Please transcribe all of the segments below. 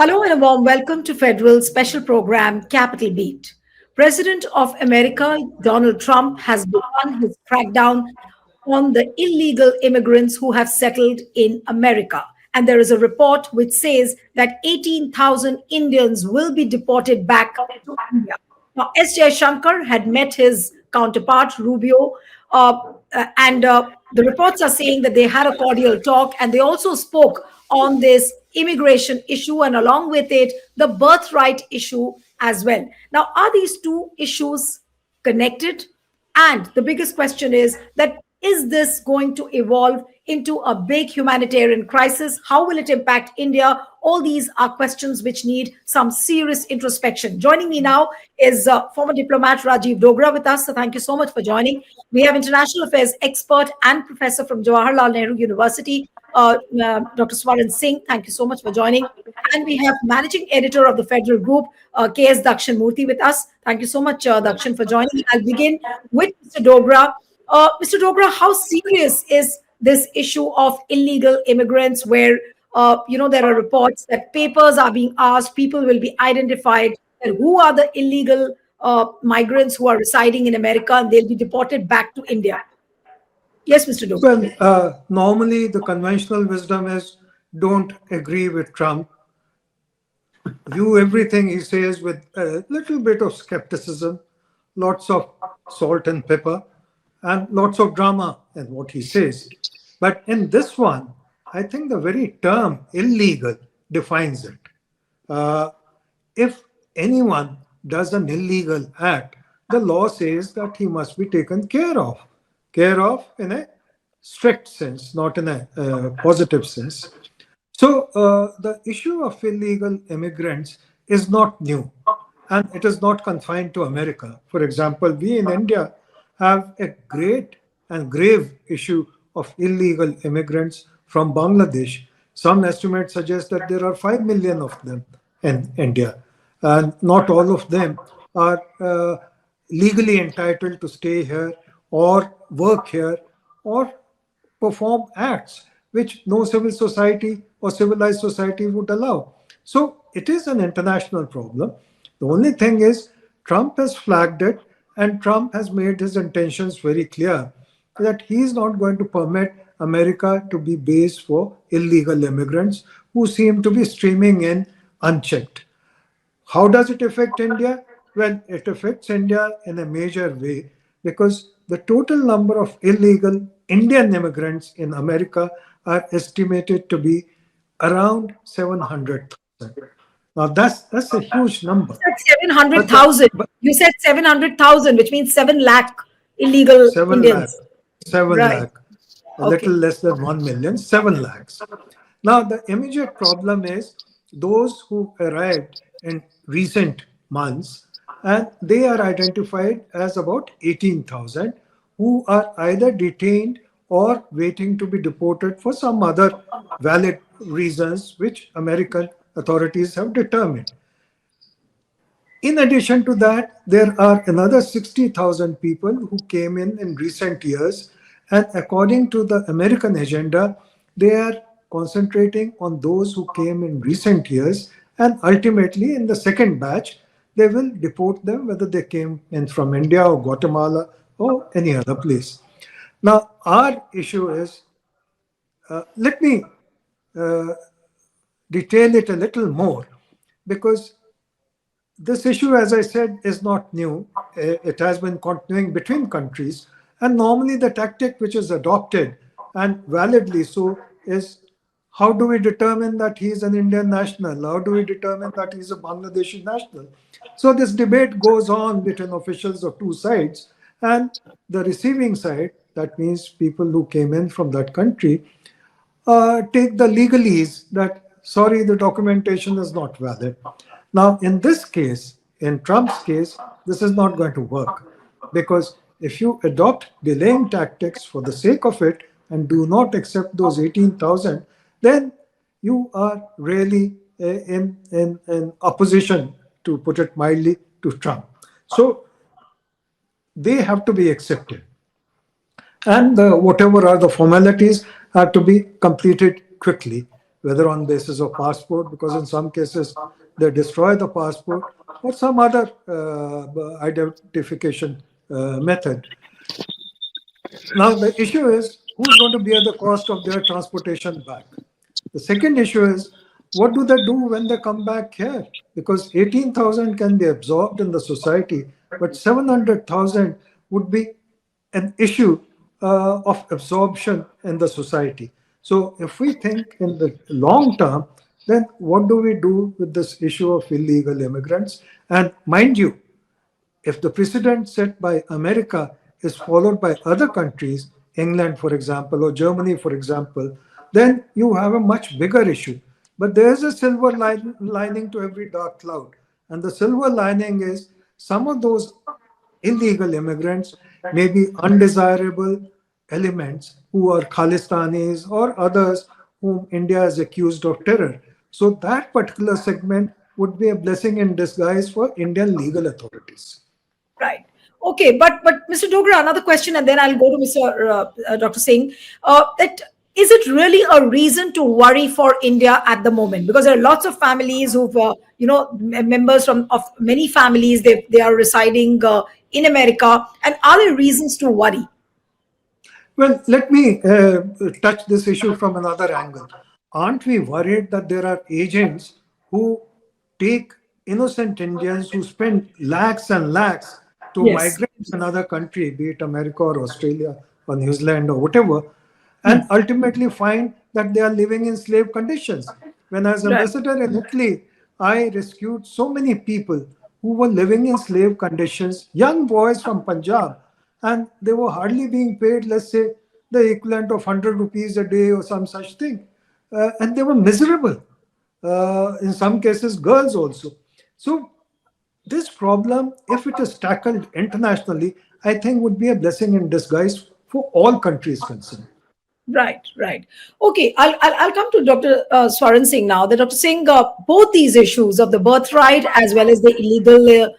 Hello and a warm welcome to Federal Special Program Capital Beat. President of America Donald Trump has begun his crackdown on the illegal immigrants who have settled in America. And there is a report which says that 18,000 Indians will be deported back to India. Now, S. Shankar had met his counterpart, Rubio, and the reports are saying that they had a cordial talk and they also spoke on this immigration issue and along with it, the birthright issue as well. Now, are these two issues connected? And the biggest question is this going to evolve into a big humanitarian crisis? How will it impact India? All these are questions which need some serious introspection. Joining me now is former diplomat Rajiv Dogra with us. So thank you so much for joining. We have international affairs expert and professor from Jawaharlal Nehru University, Dr. Swaran Singh. Thank you so much for joining. And we have managing editor of the Federal Group, K.S. Dakshin Murthy with us. Thank you so much, Dakshin, for joining. I'll begin with Mr. Dogra. Mr. Dogra, how serious is this issue of illegal immigrants where, there are reports that papers are being asked, people will be identified, and who are the illegal migrants who are residing in America and they'll be deported back to India? Yes, Mr. Dogra. Well, normally the conventional wisdom is don't agree with Trump. View everything he says with a little bit of skepticism, lots of salt and pepper, and lots of drama in what he says. But in this one, I think the very term illegal defines it. If anyone does an illegal act, the law says that he must be taken care of in a strict sense, not in a positive sense. So the issue of illegal immigrants is not new, and it is not confined to America. For example, we in India have a great and grave issue of illegal immigrants from Bangladesh. Some estimates suggest that there are 5 million of them in India, and not all of them are legally entitled to stay here or work here or perform acts which no civil society or civilized society would allow. So it is an international problem. The only thing is Trump has flagged it, and Trump has made his intentions very clear that he is not going to permit America to be base for illegal immigrants who seem to be streaming in unchecked. How does it affect India? Well, it affects India in a major way because the total number of illegal Indian immigrants in America are estimated to be around 700,000. Now, that's a huge number. You said 700,000. You said 700,000, which means 7 lakh illegal 7 Indians. lakh. 7 Right. lakh. A little less than 1 million, 7 lakhs. Now, the immediate problem is those who arrived in recent months, and they are identified as about 18,000 who are either detained or waiting to be deported for some other valid reasons which American authorities have determined. In addition to that, there are another 60,000 people who came in recent years, and according to the American agenda, they are concentrating on those who came in recent years, and ultimately in the second batch, they will deport them whether they came in from India or Guatemala or any other place. Now, our issue is, let me detail it a little more, because this issue, as I said, is not new. It has been continuing between countries. And normally the tactic which is adopted, and validly so, is how do we determine that he is an Indian national? How do we determine that he is a Bangladeshi national? So this debate goes on between officials of two sides. And the receiving side, that means people who came in from that country, take the legalese that, sorry, the documentation is not valid. Now, in this case, in Trump's case, this is not going to work, because if you adopt delaying tactics for the sake of it and do not accept those 18,000, then you are really in opposition, to put it mildly, to Trump. So they have to be accepted. And whatever are the formalities have to be completed quickly. whether on basis of passport, because in some cases they destroy the passport, or some other identification method. Now, the issue is who's going to bear the cost of their transportation back? The second issue is what do they do when they come back here? Because 18,000 can be absorbed in the society, but 700,000 would be an issue of absorption in the society. So, if we think in the long term, then what do we do with this issue of illegal immigrants? And mind you, if the precedent set by America is followed by other countries, England, for example, or Germany, for example, then you have a much bigger issue. But there's a silver lining to every dark cloud. And the silver lining is some of those illegal immigrants may be undesirable elements who are Khalistanis or others whom India is accused of terror. So that particular segment would be a blessing in disguise for Indian legal authorities. Right. Okay, but Mr. Dogra, another question, and then I'll go to Mr. Dr. Singh. That is it really a reason to worry for India at the moment? Because there are lots of families who've, members from of many families they are residing in America, and are there reasons to worry? Well, let me touch this issue from another angle. Aren't we worried that there are agents who take innocent Indians who spend lakhs and lakhs to Yes. migrate to another country, be it America or Australia or New Zealand or whatever, Hmm. and ultimately find that they are living in slave conditions? When I was Right. ambassador in Italy, I rescued so many people who were living in slave conditions, young boys from Punjab, and they were hardly being paid, let's say, the equivalent of 100 rupees a day or some such thing. And they were miserable. In some cases, girls also. So, this problem, if it is tackled internationally, I think would be a blessing in disguise for all countries concerned. Right, right. Okay, I'll come to Dr. Swaran Singh now. The Dr. Singh, both these issues of the birthright as well as the illegal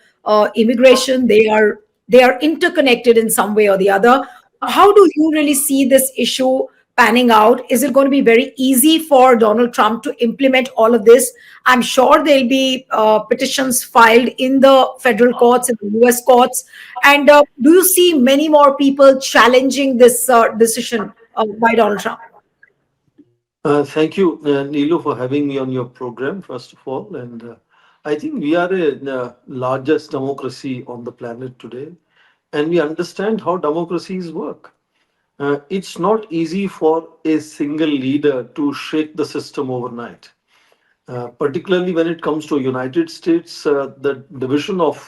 immigration, they are interconnected in some way or the other. How do you really see this issue panning out? Is it going to be very easy for Donald Trump to implement all of this? I'm sure there'll be petitions filed in the federal courts, in the US courts. And do you see many more people challenging this decision by Donald Trump? Thank you, Neelu, for having me on your program, first of all. And I think we are a largest democracy on the planet today, and we understand how democracies work. It's not easy for a single leader to shake the system overnight. Particularly when it comes to United States, the division of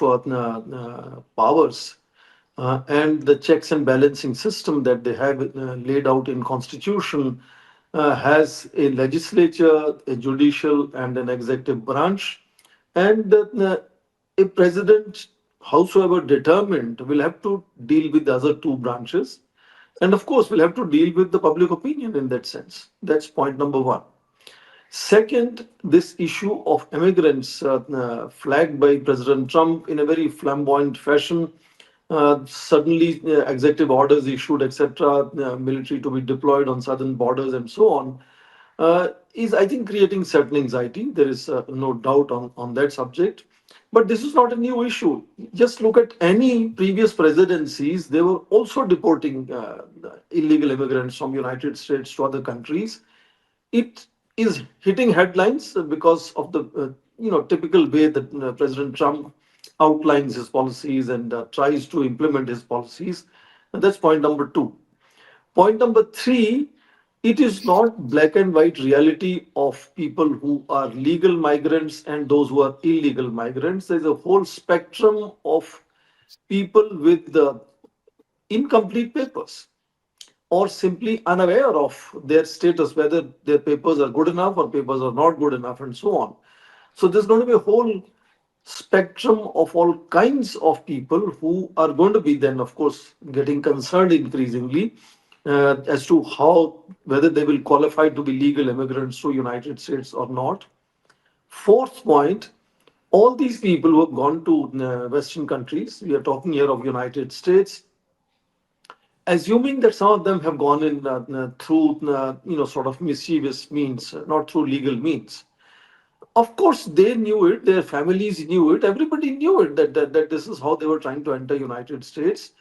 powers and the checks and balancing system that they have laid out in Constitution has a legislature, a judicial, and an executive branch, and a president, howsoever determined, will have to deal with the other two branches, and of course, will have to deal with the public opinion in that sense. That's point number one. Second, this issue of immigrants flagged by President Trump in a very flamboyant fashion. Suddenly, executive orders issued, etc., military to be deployed on southern borders, and so on, is, I think, creating certain anxiety. There is no doubt on that subject. But this is not a new issue. Just look at any previous presidencies, they were also deporting illegal immigrants from United States to other countries. It is hitting headlines because of the typical way that President Trump outlines his policies and tries to implement his policies. And that's point number two. Point number three, it is not black and white reality of people who are legal migrants and those who are illegal migrants. There's a whole spectrum of people with the incomplete papers or simply unaware of their status, whether their papers are good enough or papers are not good enough, and so on. So there's going to be a whole spectrum of all kinds of people who are going to be then, of course, getting concerned increasingly as to how whether they will qualify to be legal immigrants to United States or not. Fourth point, all these people who have gone to Western countries, we are talking here of United States, assuming that some of them have gone in through sort of mischievous means, not through legal means. Of course, they knew it. Their families knew it. Everybody knew it that this is how they were trying to enter United States.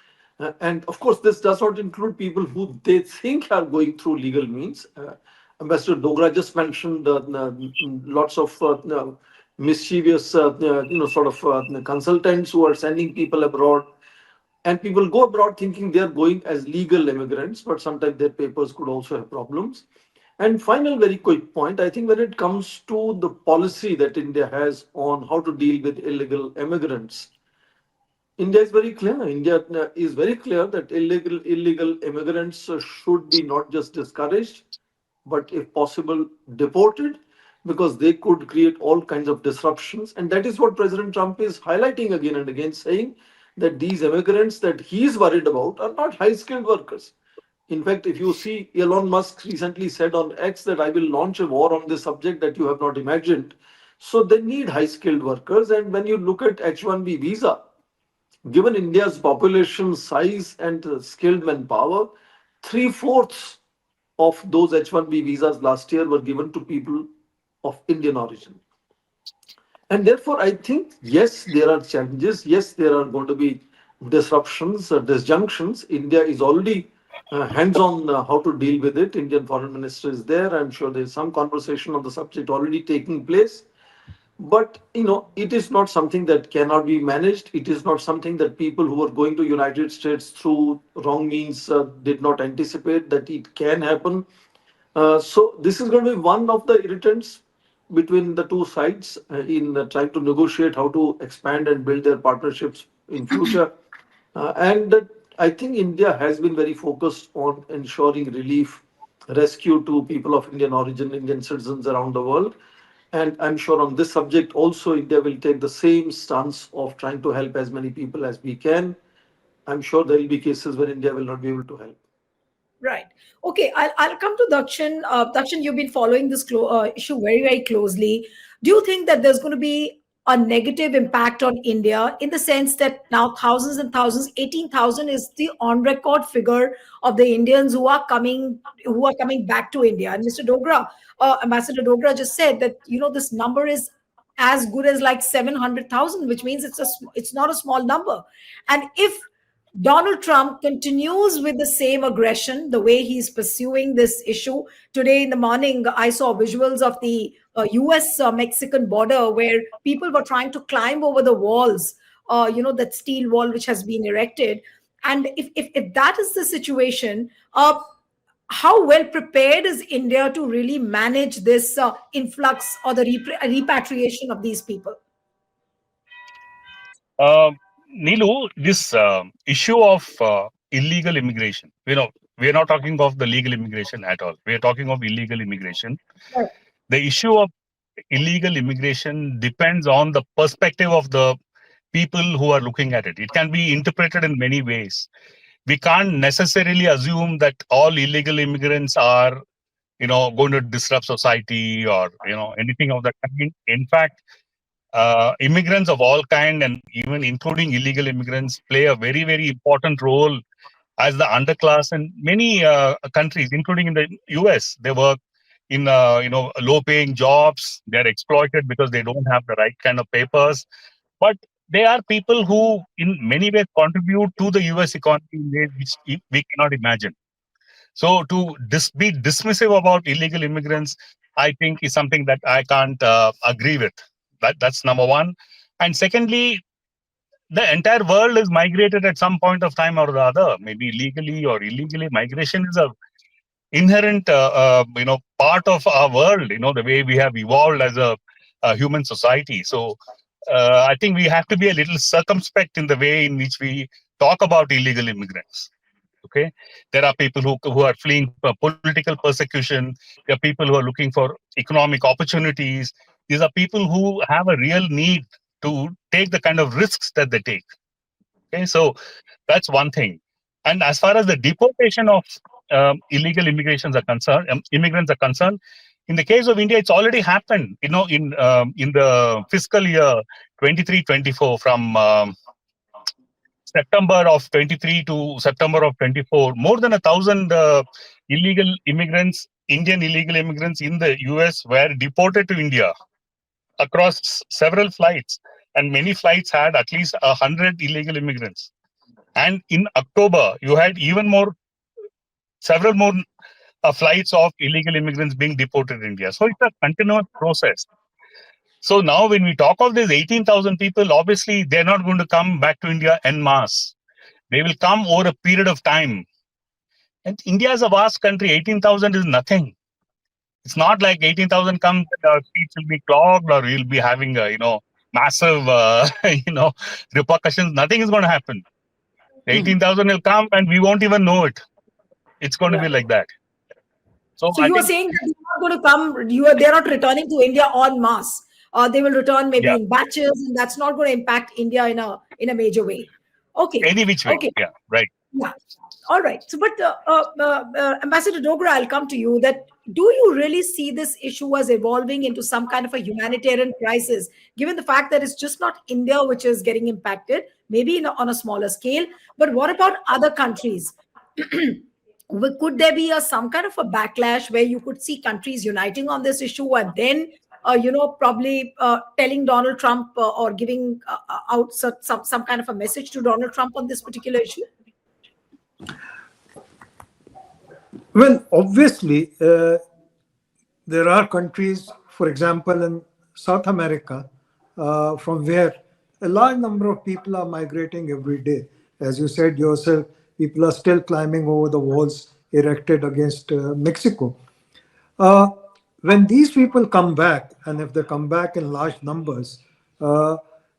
And of course, this does not include people who they think are going through legal means. Ambassador Dogra just mentioned lots of mischievous, sort of consultants who are sending people abroad, and people go abroad thinking they are going as legal immigrants, but sometimes their papers could also have problems. And final, very quick point, I think when it comes to the policy that India has on how to deal with illegal immigrants, India is very clear. India is very clear that illegal immigrants should be not just discouraged, but if possible, deported, because they could create all kinds of disruptions. And that is what President Trump is highlighting again and again, saying that these immigrants that he is worried about are not high skilled workers. In fact, if you see, Elon Musk recently said on X that I will launch a war on this subject that you have not imagined. So they need high skilled workers. And when you look at H1B visa, given India's population size and skilled manpower, three-fourths of those H1B visas last year were given to people of Indian origin. And therefore, I think, yes, there are challenges. Yes, there are going to be disruptions, disjunctions. India is already hands on how to deal with it. Indian foreign minister is there. I'm sure there's some conversation on the subject already taking place. But it is not something that cannot be managed. It is not something that people who are going to United States through wrong means did not anticipate that it can happen. So this is going to be one of the irritants between the two sides in trying to negotiate how to expand and build their partnerships in future. And I think India has been very focused on ensuring relief, rescue to people of Indian origin, Indian citizens around the world. And I'm sure on this subject also, India will take the same stance of trying to help as many people as we can. I'm sure there will be cases where India will not be able to help. Right. Okay. I'll come to Dakshin. Dakshin, you've been following this issue very, very closely. Do you think that there's going to be a negative impact on India in the sense that now thousands and thousands, 18,000 is the on record figure of the Indians who are coming back to India. And Mr. Dogra, Ambassador Dogra just said that, this number is as good as like 700,000, which means it's not a small number. And if Donald Trump continues with the same aggression, the way he's pursuing this issue. Today in the morning, I saw visuals of the US Mexican border where people were trying to climb over the walls, that steel wall which has been erected. And if that is the situation, how well prepared is India to really manage this influx or the repatriation of these people? Uh, Nilu, this issue of illegal immigration, we are not talking of the legal immigration at all. We are talking of illegal immigration. Right. The issue of illegal immigration depends on the perspective of the people who are looking at it. It can be interpreted in many ways. We can't necessarily assume that all illegal immigrants are, going to disrupt society or, anything of that kind. In fact, immigrants of all kind and even including illegal immigrants play a very, very important role as the underclass in many countries, including in the US. They work in low paying jobs. They're exploited because they don't have the right kind of papers, but they are people who in many ways contribute to the US economy in ways which we cannot imagine. So to be dismissive about illegal immigrants, I think is something that I can't agree with. That's number one. And secondly, the entire world is migrated at some point of time or the other, maybe legally or illegally. Migration is a inherent, part of our world. The way we have evolved as a human society. So I think we have to be a little circumspect in the way in which we talk about illegal immigrants. Okay, there are people who are fleeing for political persecution. There are people who are looking for economic opportunities. These are people who have a real need to take the kind of risks that they take. Okay, so that's one thing. And as far as the deportation of illegal immigrants are concerned, in the case of India, it's already happened. In the fiscal year 23-24, from September of 23 to September of 24, more than 1,000 illegal immigrants, Indian illegal immigrants in the US were deported to India across several flights. And many flights had at least 100 illegal immigrants. And in October, you had even more, several more flights of illegal immigrants being deported to India. So it's a continuous process. So now, when we talk of these 18,000 people, obviously they're not going to come back to India en masse. They will come over a period of time. And India is a vast country. 18,000 is nothing. It's not like 18,000 comes and our streets will be clogged or we'll be having massive repercussions. Nothing is going to happen. 18,000 will come and we won't even know it. It's going to be Right. like that. So So I you are think, saying that they're not going to come, they're not returning to India en masse. They will return maybe yeah, in batches, and that's not going to impact India in a major way. Okay. any which way. Okay. Yeah, right. Yeah. All right. So, but Ambassador Dogra, I'll come to you. That do you really see this issue as evolving into some kind of a humanitarian crisis, given the fact that it's just not India which is getting impacted, maybe on a smaller scale, but what about other countries? Could there be some kind of a backlash where you could see countries uniting on this issue and then probably telling Donald Trump or giving out some kind of a message to Donald Trump on this particular issue? Well, obviously, there are countries, for example, in South America, from where a large number of people are migrating every day. As you said yourself, people are still climbing over the walls erected against Mexico. Uh, when these people come back, and if they come back in large numbers,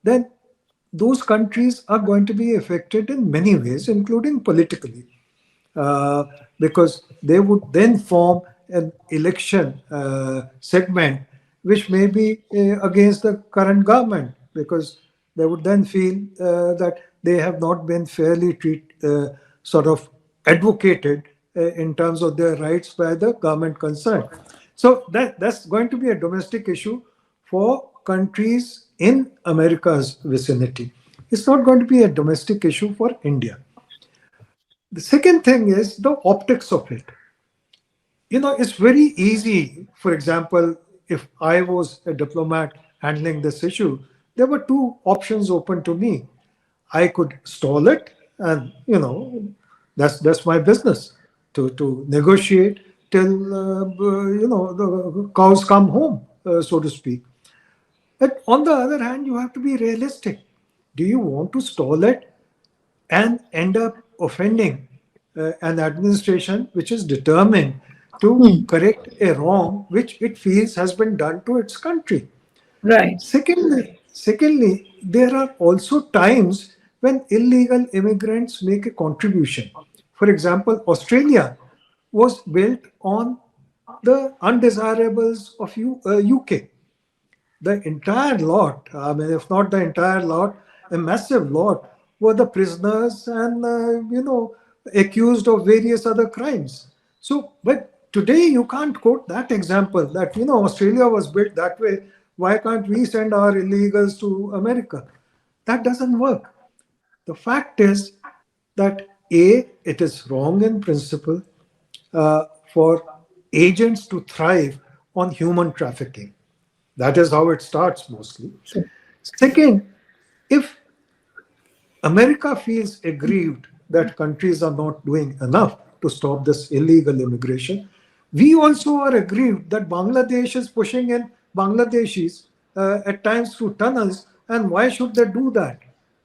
then those countries are going to be affected in many ways, including politically, uh, because they would then form an election segment which may be against the current government, because they would then feel that they have not been fairly sort of advocated in terms of their rights by the government concerned. So that's going to be a domestic issue for countries in America's vicinity. It's not going to be a domestic issue for India. The second thing is the optics of it. It's very easy. For example, if I was a diplomat handling this issue, there were two options open to me. I could stall it, and that's my business to negotiate till the cows come home, so to speak. But on the other hand, you have to be realistic. Do you want to stall it and end up offending an administration which is determined to correct a wrong which it feels has been done to its country? Right. Secondly, there are also times when illegal immigrants make a contribution. For example, Australia was built on the undesirables of UK. The entire lot, I mean, if not the entire lot, a massive lot, were the prisoners and, accused of various other crimes. So, but today you can't quote that example that, Australia was built that way. Why can't we send our illegals to America? That doesn't work. The fact is that A, it is wrong in principle for agents to thrive on human trafficking. That is how it starts mostly. Second, if America feels aggrieved that countries are not doing enough to stop this illegal immigration, we also are aggrieved that Bangladesh is pushing in Bangladeshis at times through tunnels, and why should they do that?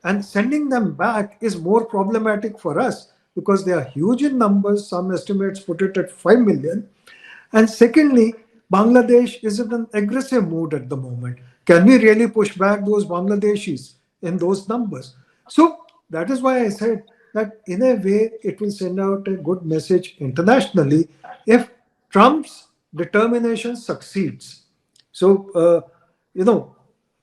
And sending them back is more problematic for us because they are huge in numbers. Some estimates put it at 5 million. And secondly, Bangladesh is in an aggressive mood at the moment. Can we really push back those Bangladeshis in those numbers? So that is why I said that in a way it will send out a good message internationally if Trump's determination succeeds. So,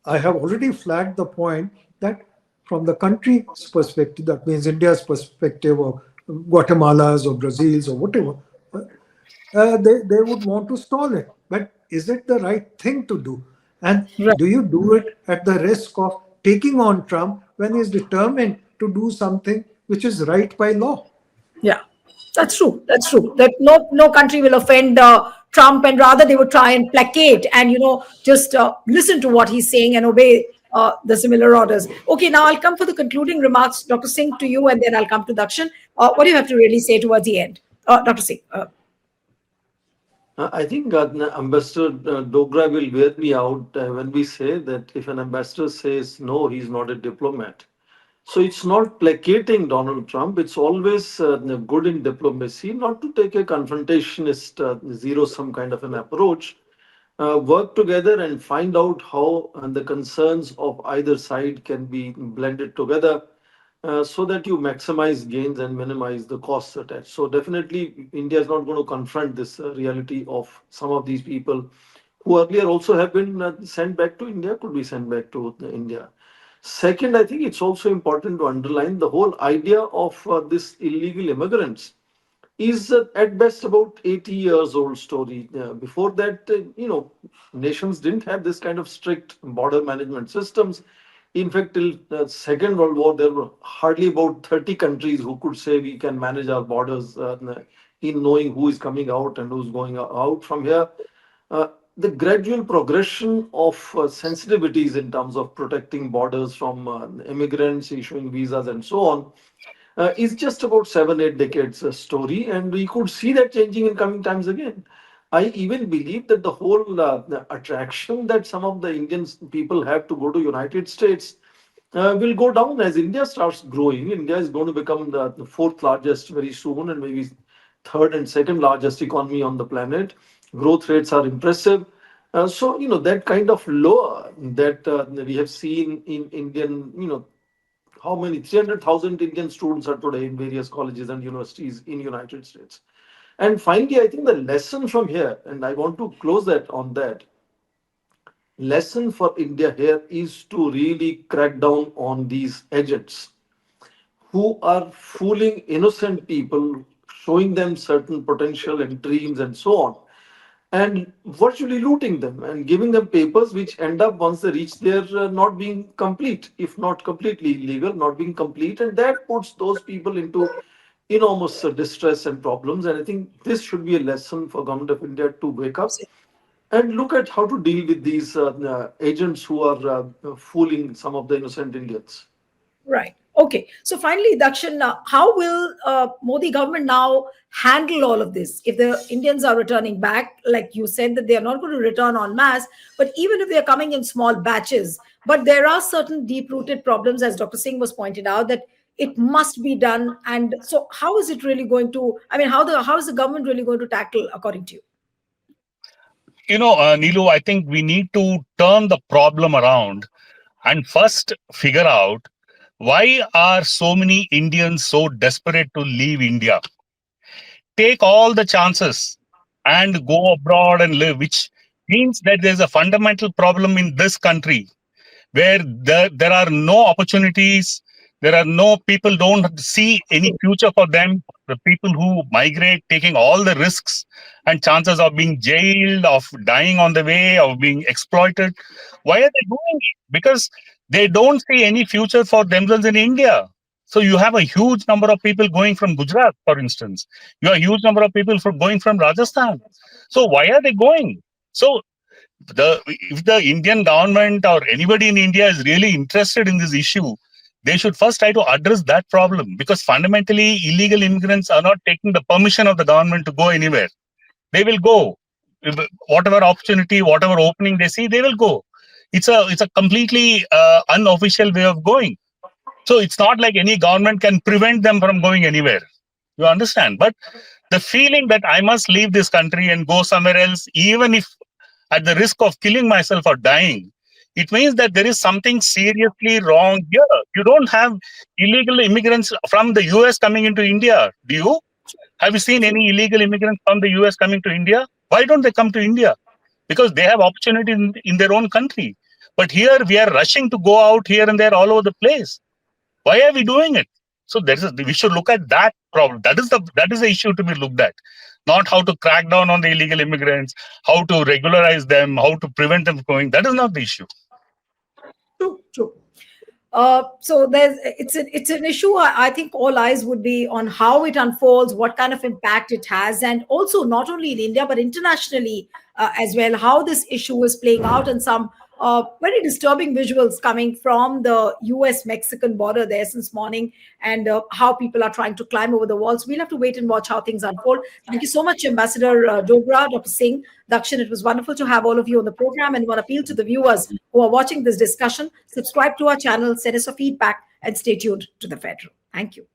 I have already flagged the point that from the country's perspective, that means India's perspective or Guatemala's or Brazil's or whatever, they would want to stall it. But is it the right thing to do? And Right. do you do it at the risk of taking on Trump when he's determined to do something which is right by law. Yeah, that's true. That's true. That no country will offend Trump, and rather they would try and placate and just listen to what he's saying and obey the similar orders. Okay, now I'll come for the concluding remarks, Dr. Singh, to you, and then I'll come to Dakshin. What do you have to really say towards the end, Dr. Singh? I think Ambassador Dogra will wear me out when we say that if an ambassador says no, he's not a diplomat. So it's not placating Donald Trump. It's always good in diplomacy not to take a confrontationist, zero sum kind of an approach. Work together and find out how the concerns of either side can be blended together so that you maximize gains and minimize the costs attached. So definitely, India is not going to confront this reality of some of these people who earlier also have been sent back to India, could be sent back to India. Second, I think it's also important to underline the whole idea of this illegal immigrants is at best about 80 years old story. Before that, nations didn't have this kind of strict border management systems. In fact, till the Second World War, there were hardly about 30 countries who could say we can manage our borders in knowing who is coming out and who's going out from here. Uh, the gradual progression of sensitivities in terms of protecting borders from immigrants, issuing visas, and so on is just about 7, 8 decades story, and we could see that changing in coming times again. I even believe that the whole the attraction that some of the Indian people have to go to United States will go down as India starts growing. India is going to become the fourth largest very soon, and maybe third and second largest economy on the planet. Growth rates are impressive. So that kind of lower that we have seen in Indian how many 300,000 Indian students are today in various colleges and universities in United States. And finally, I think the lesson from here, and I want to close that on that lesson for India here is to really crack down on these agents who are fooling innocent people, showing them certain potential and dreams and so on, and virtually looting them and giving them papers which end up once they reach there not being complete, if not completely illegal, not being complete, and that puts those people into enormous distress and problems. And I think this should be a lesson for government of India to wake up and look at how to deal with these agents who are fooling some of the innocent Indians. Right. Okay. So finally, Dakshin, how will Modi government now handle all of this? If the Indians are returning back, like you said, that they are not going to return en masse, but even if they are coming in small batches, but there are certain deep-rooted problems, as Dr. Singh was pointed out, that it must be done. And so, how is it really going to? I mean, how is the government really going to tackle, according to you? Nilu, I think we need to turn the problem around and first figure out why are so many Indians so desperate to leave India. Take all the chances and go abroad and live, which means that there's a fundamental problem in this country where there are no opportunities, there are no people, don't see any future for them. The people who migrate, taking all the risks and chances of being jailed, of dying on the way, of being exploited. Why are they doing it? Because they don't see any future for themselves in India. So you have a huge number of people going from Gujarat, for instance. You have a huge number of people going from Rajasthan. So why are they going? So if the Indian government or anybody in India is really interested in this issue, they should first try to address that problem, because fundamentally illegal immigrants are not taking the permission of the government to go anywhere. They will go. Whatever opportunity, whatever opening they see, they will go. It's a completely unofficial way of going. So it's not like any government can prevent them from going anywhere. You understand? But the feeling that I must leave this country and go somewhere else, even if at the risk of killing myself or dying, it means that there is something seriously wrong here. You don't have illegal immigrants from the US coming into India, do you? Have you seen any illegal immigrants from the US coming to India? Why don't they come to India? Because they have opportunity in their own country. But here we are rushing to go out here and there all over the place. Why are we doing it? So we should look at that problem. That is the issue to be looked at, not how to crack down on the illegal immigrants, how to regularize them, how to prevent them from going. That is not the issue. True, true. So it's an issue. I think all eyes would be on how it unfolds, what kind of impact it has, and also not only in India but internationally as well. How this issue is playing out, and some very disturbing visuals coming from the U.S.-Mexican border there since morning, and how people are trying to climb over the walls. We'll have to wait and watch how things unfold. Thank you so much, Ambassador Dogra, Dr. Singh, Dakshin. It was wonderful to have all of you on the program, and want to appeal to the viewers who are watching this discussion. Subscribe to our channel, send us a feedback, and stay tuned to the Federal. Thank you.